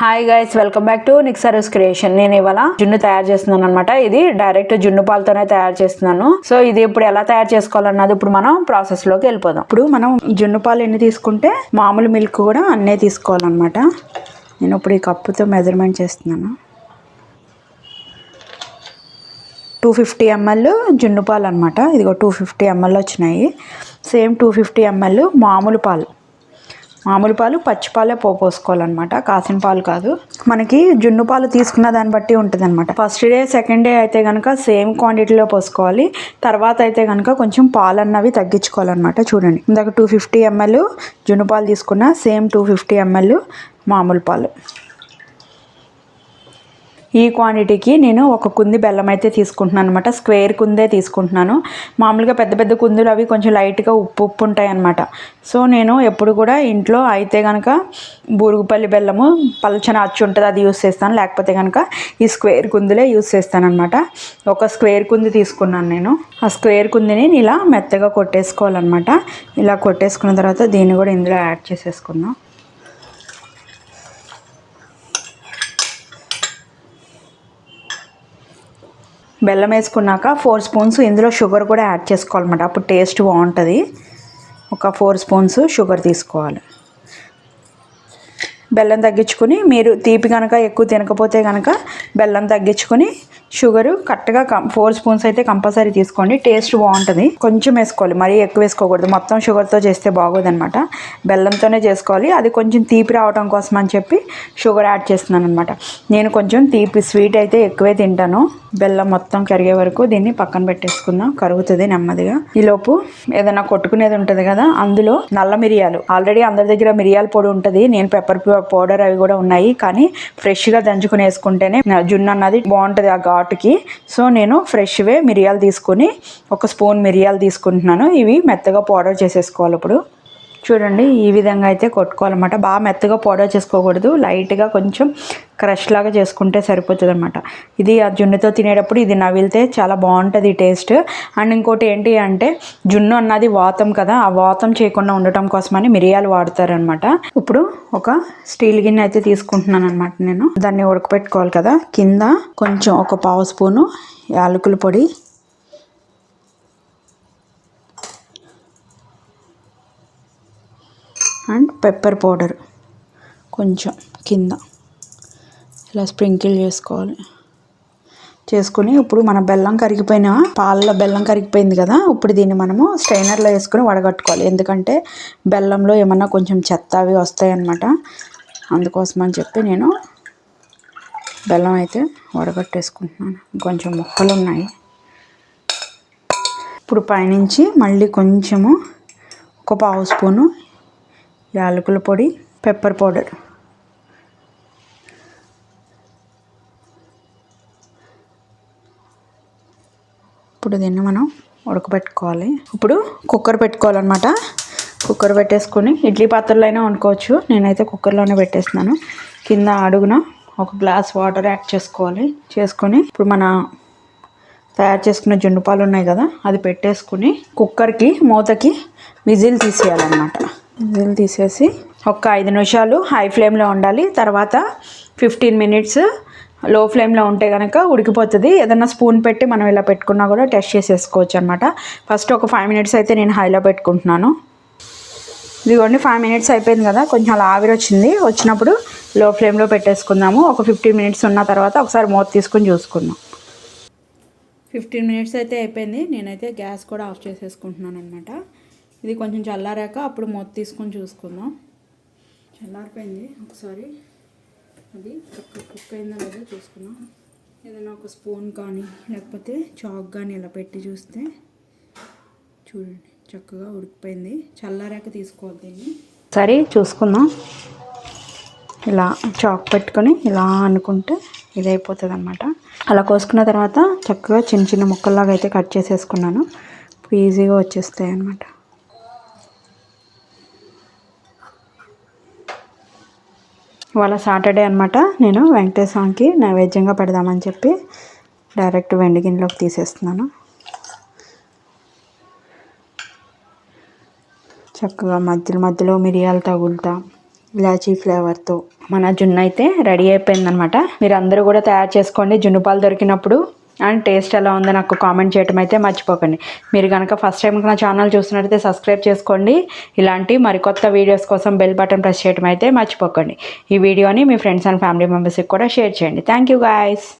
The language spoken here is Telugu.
Hi guys, welcome back to నిక్సరస్ క్రియేషన్. నేను ఇవాళ జున్ను తయారు చేస్తున్నాను అనమాట. ఇది డైరెక్ట్ జున్ను పాలతోనే తయారు చేస్తున్నాను. సో ఇది ఇప్పుడు ఎలా తయారు చేసుకోవాలన్నది ఇప్పుడు మనం ప్రాసెస్ లోకి వెళ్ళిపోదాం. ఇప్పుడు మనం జున్ను పాలు ఎన్ని తీసుకుంటే మామూలు మిల్క్ కూడా అన్నే తీసుకోవాలన్నమాట. నేను ఇప్పుడు ఈ కప్పుతో మెజర్మెంట్ చేస్తున్నాను. 250 ml జున్ను పాలు అనమాట. ఇదిగో 250 ml వచ్చినాయి. సేమ్ 250 ml మామూలు పాలు పచ్చిపాలే పోసుకోవాలన్నమాట, కాసిన పాలు కాదు. మనకి జున్ను పాలు తీసుకున్న దాన్ని బట్టి ఉంటుంది అనమాట. ఫస్ట్ డే సెకండ్ డే అయితే కనుక సేమ్ క్వాంటిటీలో పోసుకోవాలి. తర్వాత అయితే కనుక కొంచెం పాలు అన్నవి తగ్గించుకోవాలన్నమాట. చూడండి, ఇందాక 250 ml జున్ను పాలు తీసుకున్న, సేమ్ 250 ml మామూలు పాలు. ఈ క్వాంటిటీకి నేను ఒక కుంది బెల్లం అయితే తీసుకుంటున్నాను అనమాట. స్క్వేర్ కుందే తీసుకుంటున్నాను. మామూలుగా పెద్ద పెద్ద కుందులు అవి కొంచెం లైట్గా ఉప్పు ఉంటాయి అన్నమాట. సో నేను ఎప్పుడు కూడా ఇంట్లో అయితే కనుక బూరుగుపల్లి బెల్లము పల్చన అచ్చు ఉంటుంది, అది యూస్ చేస్తాను. లేకపోతే కనుక ఈ స్క్వేర్ కుందులే యూస్ చేస్తాను అనమాట. ఒక స్క్వేర్ కుంది తీసుకున్నాను నేను. ఆ స్క్వేర్ కుందిని ఇలా మెత్తగా కొట్టేసుకోవాలన్నమాట. ఇలా కొట్టేసుకున్న తర్వాత దీన్ని కూడా ఇందులో యాడ్ చేసేసుకుందాం. బెల్లం వేసుకున్నాక 4 స్పూన్స్ ఇందులో షుగర్ కూడా యాడ్ చేసుకోవాలన్నమాట. అప్పుడు టేస్ట్ బాగుంటుంది. ఒక 4 స్పూన్స్ షుగర్ తీసుకోవాలి. బెల్లం తగ్గించుకొని, మీరు తీపి కనుక ఎక్కువ తినకపోతే కనుక బెల్లం తగ్గించుకొని షుగరు కరెక్ట్గా 4 స్పూన్స్ అయితే కంపల్సరీ తీసుకోండి. టేస్ట్ బాగుంటుంది. కొంచెం వేసుకోవాలి, మరీ ఎక్కువ వేసుకోకూడదు. మొత్తం షుగర్తో చేస్తే బాగోదన్నమాట. బెల్లంతోనే చేసుకోవాలి. అది కొంచెం తీపి రావడం కోసం అని చెప్పి షుగర్ యాడ్ చేస్తున్నాను అనమాట. నేను కొంచెం తీపి స్వీట్ అయితే ఎక్కువే తింటాను. బెల్లం మొత్తం కరిగే వరకు దీన్ని పక్కన పెట్టేసుకుందాం. కరుగుతుంది నెమ్మదిగా. ఈలోపు ఏదైనా కొట్టుకునేది ఉంటుంది కదా, అందులో నల్ల మిరియాలు, ఆల్రెడీ అందరి దగ్గర మిరియాల పొడి ఉంటుంది. నేను పెప్పర్ పౌడర్ అవి కూడా ఉన్నాయి, కానీ ఫ్రెష్గా దంచుకుని వేసుకుంటేనే జున్ను అన్నది బాగుంటుంది ఆ ఘాటుకి. సో నేను ఫ్రెష్వే మిరియాలు తీసుకుని ఒక స్పూన్ మిరియాలు తీసుకుంటున్నాను. ఇవి మెత్తగా పౌడర్ చేసేసుకోవాలి. ఇప్పుడు చూడండి, ఈ విధంగా అయితే కొట్టుకోవాలన్నమాట. బాగా మెత్తగా పౌడర్ చేసుకోకూడదు, లైట్గా కొంచెం క్రష్ లాగా చేసుకుంటే సరిపోతుంది అనమాట. ఇది ఆ జున్నుతో తినేటప్పుడు ఇది నవిలితే చాలా బాగుంటుంది టేస్ట్. అండ్ ఇంకోటి ఏంటి అంటే, జున్ను అన్నది వాతం కదా, ఆ వాతం చేయకుండా ఉండటం కోసమని మిరియాలు వాడతారనమాట. ఇప్పుడు ఒక స్టీల్ గిన్నె అయితే తీసుకుంటున్నాను అనమాట. నేను దాన్ని ఉడకపెట్టుకోవాలి కదా. కింద కొంచెం ఒక 1/2 స్పూను యాలకుల పొడి, అండ్ పెప్పర్ పౌడర్ కొంచెం కింద ఇలా స్ప్రింకిల్ చేసుకొని ఇప్పుడు మన బెల్లం కరిగిపోయిన పాలలో బెల్లం కరిగిపోయింది కదా. ఇప్పుడు దీన్ని మనము స్ట్రైనర్లో వేసుకొని వడగట్టుకోవాలి. ఎందుకంటే బెల్లంలో ఏమన్నా కొంచెం చెత్త అవి వస్తాయన్నమాట. అందుకోసం అని చెప్పి నేను బెల్లం అయితే వడగట్టేసుకుంటున్నాను. కొంచెం ముక్కలు ఉన్నాయి. ఇప్పుడు పైనుంచి మళ్ళీ కొంచెము ఒక 1/2 స్పూను యాలకుల పొడి, పెప్పర్ పౌడర్, ఇప్పుడు దీన్ని మనం ఉడకబెట్టుకోవాలి. ఇప్పుడు కుక్కర్ పెట్టుకోవాలన్నమాట. కుక్కర్ పెట్టేసుకొని ఇడ్లీ పాత్రలో అయినా వండుకోవచ్చు. నేనైతే కుక్కర్లోనే పెట్టేస్తున్నాను. కింద అడుగున ఒక గ్లాస్ వాటర్ యాడ్ చేసుకొని ఇప్పుడు మన తయారు చేసుకున్న జున్ను పాలు ఉన్నాయి కదా, అది పెట్టేసుకుని కుక్కర్కి మూతకి విజిల్ తీసేయాలన్నమాట. విజిల్ తీసేసి ఒక 5 నిమిషాలు హై ఫ్లేమ్లో ఉండాలి. తర్వాత 15 మినిట్స్ లో ఫ్లేమ్లో ఉంటే కనుక ఉడికిపోతుంది. ఏదైనా స్పూన్ పెట్టి మనం ఇలా పెట్టుకున్నా కూడా టెస్ట్ చేసేసుకోవచ్చు అనమాట. ఫస్ట్ ఒక 5 మినిట్స్ అయితే నేను హైలో పెట్టుకుంటున్నాను. ఇదిగోండి, 5 మినిట్స్ అయిపోయింది కదా. కొంచెం అలా ఆవిరి వచ్చినప్పుడు లో ఫ్లేమ్లో పెట్టేసుకుందాము. ఒక 15 మినిట్స్ ఉన్న తర్వాత ఒకసారి మూత తీసుకొని చూసుకుందాం. 15 మినిట్స్ అయితే అయిపోయింది. నేనైతే గ్యాస్ కూడా ఆఫ్ చేసేసుకుంటున్నాను అనమాట. ఇది కొంచెం చల్లారాక అప్పుడు మూత తీసుకొని చూసుకుందాం. చల్లారిపోయింది. ఒకసారి అది కుక్ అయిందో లేదో చూసుకుందాం. ఏదైనా ఒక స్పూన్ కానీ లేకపోతే చాక్ కానీ ఇలా పెట్టి చూస్తే చూడండి, చక్కగా ఉడికిపోయింది. చల్లారాక తీసుకోవాలి దీన్ని. సరే చూసుకుందాం. ఇలా చాక్ పెట్టుకొని ఇలా అనుకుంటే ఇది అయిపోతుంది అనమాట. అలా కోసుకున్న తర్వాత చక్కగా చిన్న చిన్న ముక్కల్లాగా అయితే కట్ చేసేసుకున్నాను. ఇప్పుడు ఈజీగా వచ్చేస్తాయి అన్నమాట. ఇవాళ సాటర్డే అనమాట. నేను వెంకటేశ్వర స్వామికి నైవేద్యంగా పెడదామని చెప్పి డైరెక్ట్ వెండి గిన్నెలోకి తీసేస్తున్నాను. చక్కగా మధ్యలో మిరియాలు తగులుతా ఇలాచీ ఫ్లేవర్తో మన జున్ను అయితే రెడీ అయిపోయిందనమాట. మీరు అందరూ కూడా తయారు చేసుకోండి జున్ను పాలు దొరికినప్పుడు. అండ్ టేస్ట్ ఎలా ఉందో నాకు కామెంట్ చేయడం అయితే మర్చిపోకండి. మీరు కనుక ఫస్ట్ టైం నా ఛానల్ చూస్తున్నట్టయితే సబ్స్క్రైబ్ చేసుకోండి. ఇలాంటి మరికొత్త వీడియోస్ కోసం బెల్ బటన్ ప్రెస్ చేయడం అయితే మర్చిపోకండి. ఈ వీడియోని మీ ఫ్రెండ్స్ అండ్ ఫ్యామిలీ మెంబర్స్కి కూడా షేర్ చేయండి. Thank you guys.